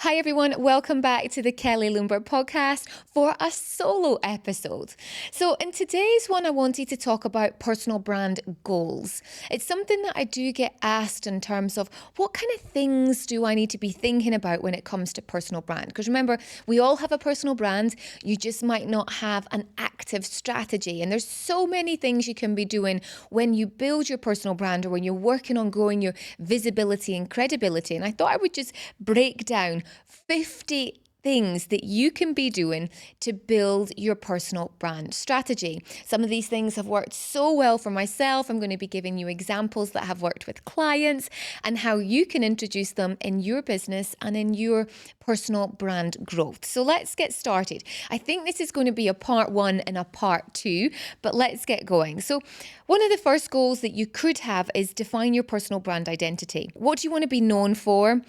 Hi everyone, welcome back to the Kelly Lundberg Podcast for a solo episode. So in today's one, I wanted to talk about personal brand goals. It's something that I do get asked in terms of what kind of things do I need to be thinking about when it comes to personal brand? Because remember, we all have a personal brand, you just might not have an active strategy. And there's so many things you can be doing when you build your personal brand or when you're working on growing your visibility and credibility. And I thought I would just break down 50 things that you can be doing to build your personal brand strategy. Some of these things have worked so well for myself. I'm going to be giving you examples that have worked with clients and how you can introduce them in your business and in your personal brand growth. So let's get started. I think this is going to be a part 1 and a part 2, but let's get going. So one of the first goals that you could have is define your personal brand identity. What do you want to be known for?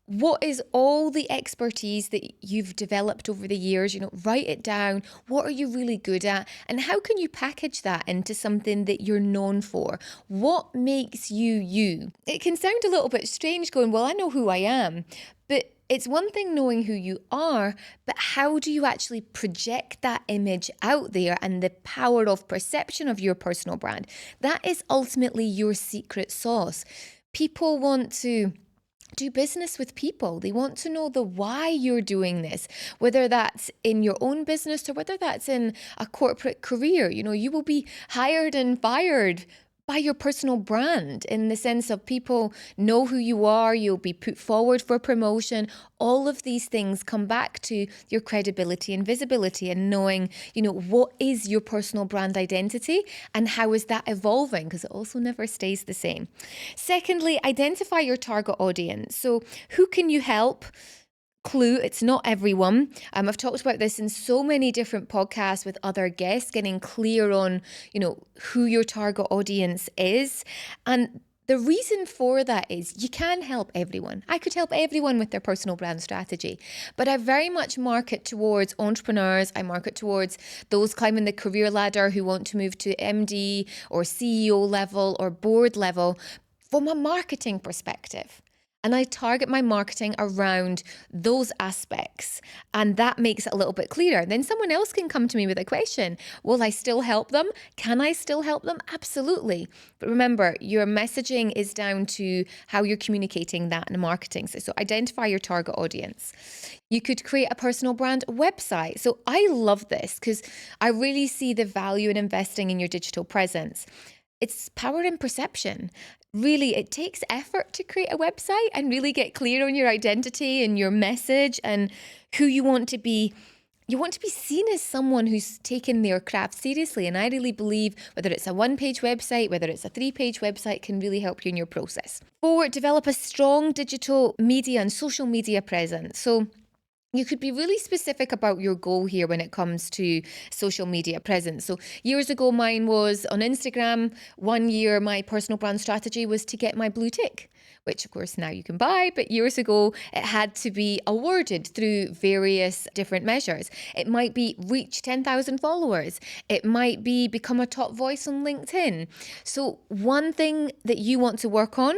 What is all the expertise that you've developed over the years? Write it down. What are you really good at? And how can you package that into something that you're known for? What makes you you? It can sound a little bit strange going, well, I know who I am, but it's one thing knowing who you are, but how do you actually project that image out there and the power of perception of your personal brand? That is ultimately your secret sauce. People want to do business with people. They want to know the why you're doing this, whether that's in your own business or whether that's in a corporate career. You will be hired and fired by your personal brand in the sense of people know who you are, you'll be put forward for promotion. All of these things come back to your credibility and visibility and knowing, what is your personal brand identity and how is that evolving? Because it also never stays the same. Secondly, identify your target audience. So who can you help? Clue, it's not everyone. I've talked about this in so many different podcasts with other guests, getting clear on, who your target audience is. And the reason for that is you can help everyone. I could help everyone with their personal brand strategy, but I very much market towards entrepreneurs. I market towards those climbing the career ladder who want to move to MD or CEO level or board level from a marketing perspective. And I target my marketing around those aspects. And that makes it a little bit clearer. Then someone else can come to me with a question. Will I still help them? Can I still help them? Absolutely. But remember, your messaging is down to how you're communicating that in marketing. So identify your target audience. You could create a personal brand website. So I love this because I really see the value in investing in your digital presence. It's power in perception. Really, it takes effort to create a website and really get clear on your identity and your message and who you want to be. You want to be seen as someone who's taken their craft seriously. And I really believe whether it's a 1-page website, whether it's a 3-page website, can really help you in your process. 4, develop a strong digital media and social media presence. So you could be really specific about your goal here when it comes to social media presence. So years ago, mine was on Instagram. 1 year, my personal brand strategy was to get my blue tick, which of course now you can buy, but years ago, it had to be awarded through various different measures. It might be reach 10,000 followers. It might be become a top voice on LinkedIn. So one thing that you want to work on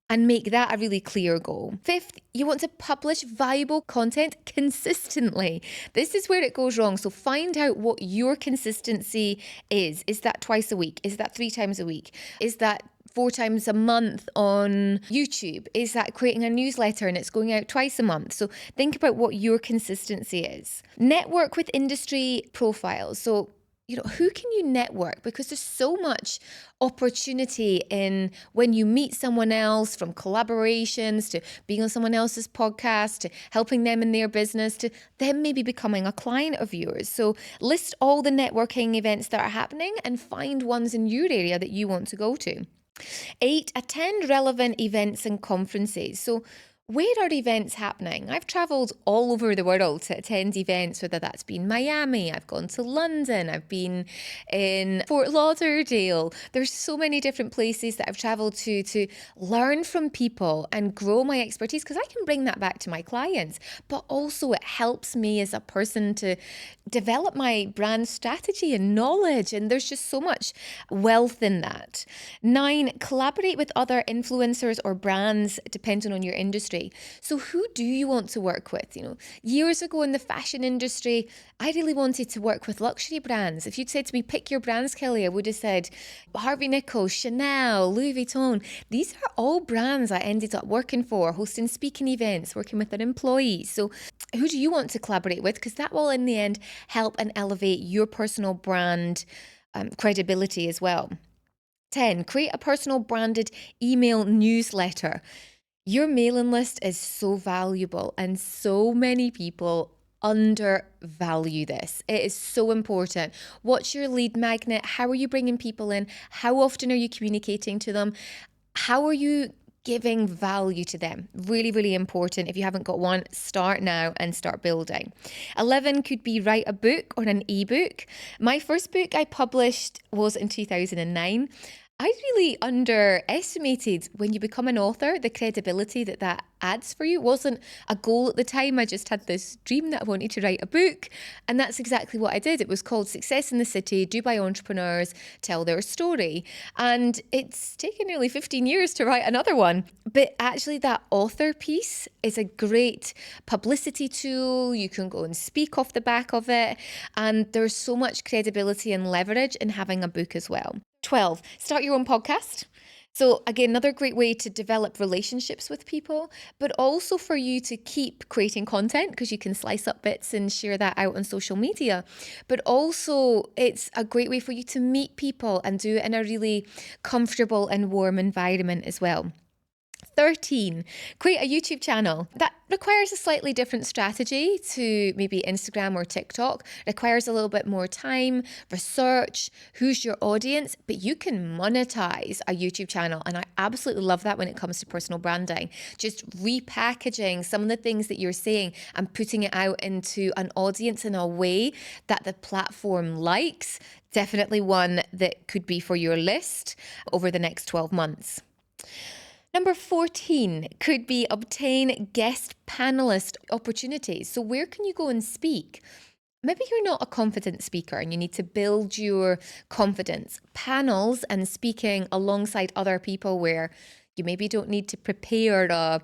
and make that a really clear goal. 5th, you want to publish valuable content consistently. This is where it goes wrong. So find out what your consistency is. Is that twice a week? Is that 3 times a week? Is that 4 times a month on YouTube? Is that creating a newsletter and it's going out twice a month? So think about what your consistency is. Network with industry profiles. So who can you network? Because there's so much opportunity in when you meet someone else, from collaborations to being on someone else's podcast, to helping them in their business, to them maybe becoming a client of yours. So list all the networking events that are happening and find ones in your area that you want to go to. 8, attend relevant events and conferences. So where are events happening? I've traveled all over the world to attend events, whether that's been Miami, I've gone to London, I've been in Fort Lauderdale. There's so many different places that I've traveled to learn from people and grow my expertise, because I can bring that back to my clients, but also it helps me as a person to develop my brand strategy and knowledge. And there's just so much wealth in that. 9, collaborate with other influencers or brands, depending on your industry. strategy. So who do you want to work with? Years ago in the fashion industry, I really wanted to work with luxury brands. If you'd said to me, pick your brands, Kelly, I would have said Harvey Nichols, Chanel, Louis Vuitton. These are all brands I ended up working for, hosting speaking events, working with their employees. So who do you want to collaborate with? Because that will in the end help and elevate your personal brand credibility as well. 10, create a personal branded email newsletter. Your mailing list is so valuable and so many people undervalue this. It is so important. What's your lead magnet? How are you bringing people in? How often are you communicating to them? How are you giving value to them? Really, really important. If you haven't got one, start now and start building. 11 could be write a book or an ebook. My first book I published was in 2009. I really underestimated when you become an author, the credibility that adds for you. It wasn't a goal at the time. I just had this dream that I wanted to write a book. And that's exactly what I did. It was called Success in the City, Do by Entrepreneurs, Tell Their Story. And it's taken nearly 15 years to write another one. But actually that author piece is a great publicity tool. You can go and speak off the back of it. And there's so much credibility and leverage in having a book as well. 12, start your own podcast. So again, another great way to develop relationships with people, but also for you to keep creating content because you can slice up bits and share that out on social media. But also it's a great way for you to meet people and do it in a really comfortable and warm environment as well. 13, create a YouTube channel. That requires a slightly different strategy to maybe Instagram or TikTok. Requires a little bit more time, research, who's your audience, but you can monetize a YouTube channel. And I absolutely love that when it comes to personal branding. Just repackaging some of the things that you're saying and putting it out into an audience in a way that the platform likes. Definitely one that could be for your list over the next 12 months. Number 14 could be obtain guest panelist opportunities. So where can you go and speak? Maybe you're not a confident speaker and you need to build your confidence. Panels and speaking alongside other people where you maybe don't need to prepare a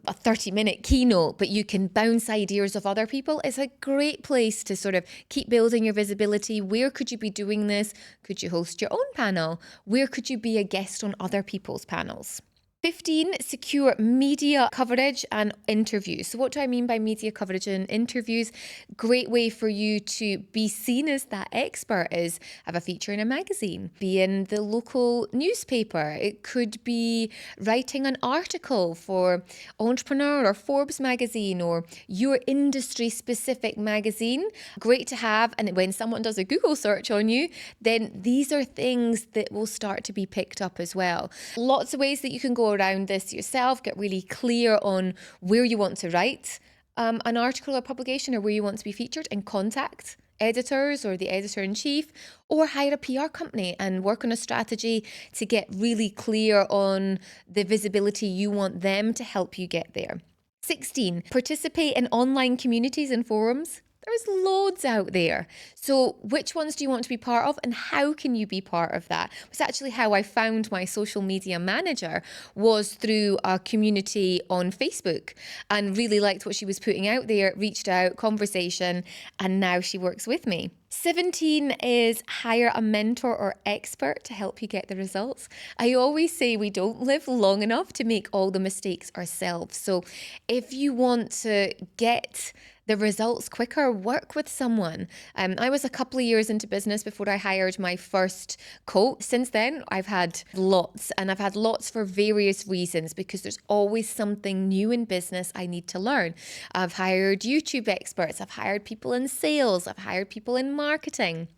30-minute keynote, but you can bounce ideas of other people. It's a great place to sort of keep building your visibility. Where could you be doing this? Could you host your own panel? Where could you be a guest on other people's panels? 15, secure media coverage and interviews. So what do I mean by media coverage and interviews? Great way for you to be seen as that expert is have a feature in a magazine, be in the local newspaper. It could be writing an article for Entrepreneur or Forbes magazine or your industry specific magazine. Great to have. And when someone does a Google search on you, then these are things that will start to be picked up as well. Lots of ways that you can go around this yourself, get really clear on where you want to write an article or publication or where you want to be featured, and contact editors or the editor-in-chief, or hire a PR company and work on a strategy to get really clear on the visibility you want them to help you get there. 16, participate in online communities and forums. There's loads out there. So which ones do you want to be part of and how can you be part of that? It was actually how I found my social media manager, was through a community on Facebook, and really liked what she was putting out there, reached out, conversation, and now she works with me. 17 is hire a mentor or expert to help you get the results. I always say we don't live long enough to make all the mistakes ourselves. So if you want to get the results quicker, work with someone. I was a couple of years into business before I hired my first coach. Since then, I've had lots, and I've had lots for various reasons, because there's always something new in business I need to learn. I've hired YouTube experts. I've hired people in sales. I've hired people in marketing.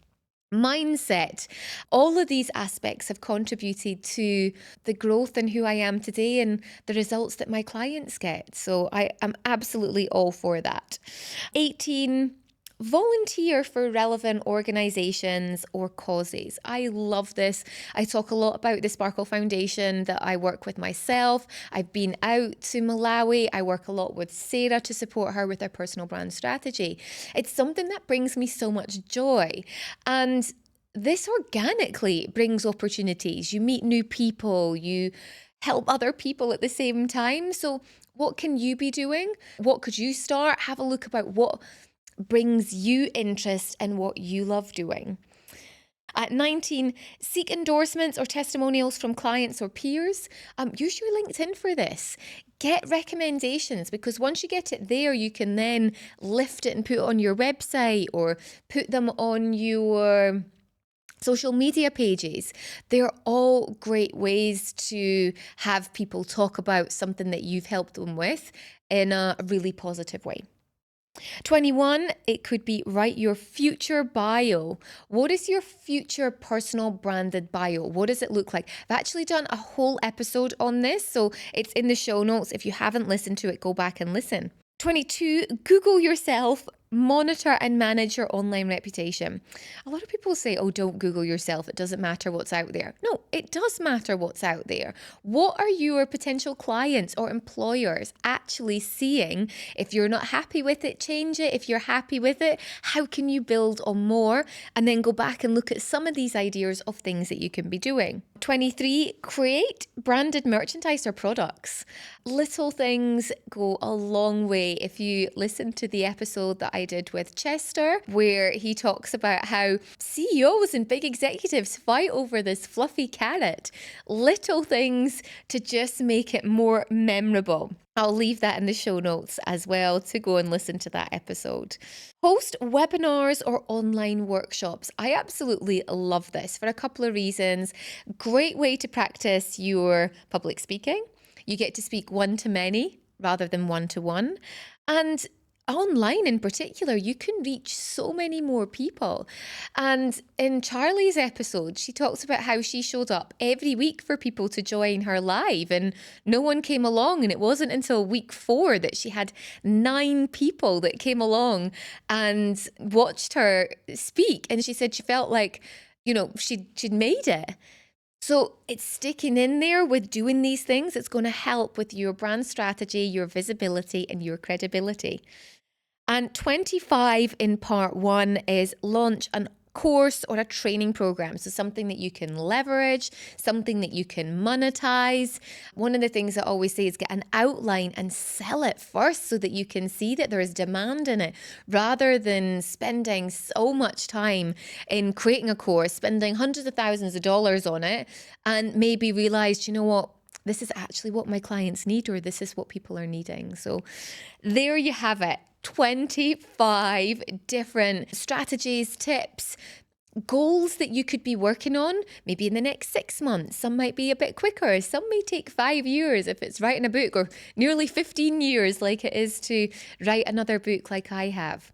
Mindset. All of these aspects have contributed to the growth in who I am today and the results that my clients get. So I am absolutely all for that. 18, volunteer for relevant organizations or causes. I love this. I talk a lot about the Sparkle Foundation that I work with myself. I've been out to Malawi. I work a lot with Sarah to support her with her personal brand strategy. It's something that brings me so much joy. And this organically brings opportunities. You meet new people, you help other people at the same time. So What can you be doing? What could you start? Have a look about what brings you interest and what you love doing. At 19, seek endorsements or testimonials from clients or peers. Use your LinkedIn for this. Get recommendations, because once you get it there, you can then lift it and put it on your website or put them on your social media pages. They're all great ways to have people talk about something that you've helped them with in a really positive way. 21, it could be write your future bio. What is your future personal branded bio? What does it look like? I've actually done a whole episode on this, so it's in the show notes. If you haven't listened to it, go back and listen. 22, Google yourself, monitor and manage your online reputation. A lot of people say, oh, don't Google yourself. It doesn't matter what's out there. No, it does matter what's out there. What are your potential clients or employers actually seeing? If you're not happy with it, change it. If you're happy with it, how can you build on more? And then go back and look at some of these ideas of things that you can be doing. 23, create branded merchandise or products. Little things go a long way. If you listen to the episode that I did with Chester, where he talks about how CEOs and big executives fight over this fluffy carrot, little things to just make it more memorable. I'll leave that in the show notes as well to go and listen to that episode. Host webinars or online workshops. I absolutely love this for a couple of reasons. Great way to practice your public speaking. You get to speak one-to-many rather than one-to-one. And online in particular, you can reach so many more people. And in Charlie's episode, she talks about how she showed up every week for people to join her live, and no one came along. And it wasn't until week 4 that she had 9 people that came along and watched her speak. And she said she felt like, she'd made it. So it's sticking in there with doing these things. It's going to help with your brand strategy, your visibility, and your credibility. And 25 in part 1 is launch an course or a training program. So something that you can leverage, something that you can monetize. One of the things I always say is get an outline and sell it first so that you can see that there is demand in it, rather than spending so much time in creating a course, spending hundreds of thousands of dollars on it, and maybe realize, you know what, this is actually what my clients need, or this is what people are needing. So there you have it. 25 different strategies, tips, goals that you could be working on maybe in the next 6 months. Some might be a bit quicker. Some may take 5 years if it's writing a book, or nearly 15 years like it is to write another book like I have.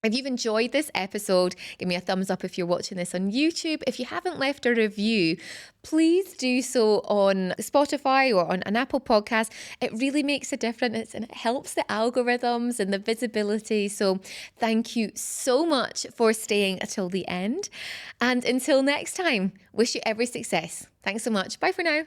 If you've enjoyed this episode, give me a thumbs up if you're watching this on YouTube. If you haven't left a review, please do so on Spotify or on an Apple podcast. It really makes a difference and it helps the algorithms and the visibility. So thank you so much for staying until the end. And until next time, wish you every success. Thanks so much. Bye for now.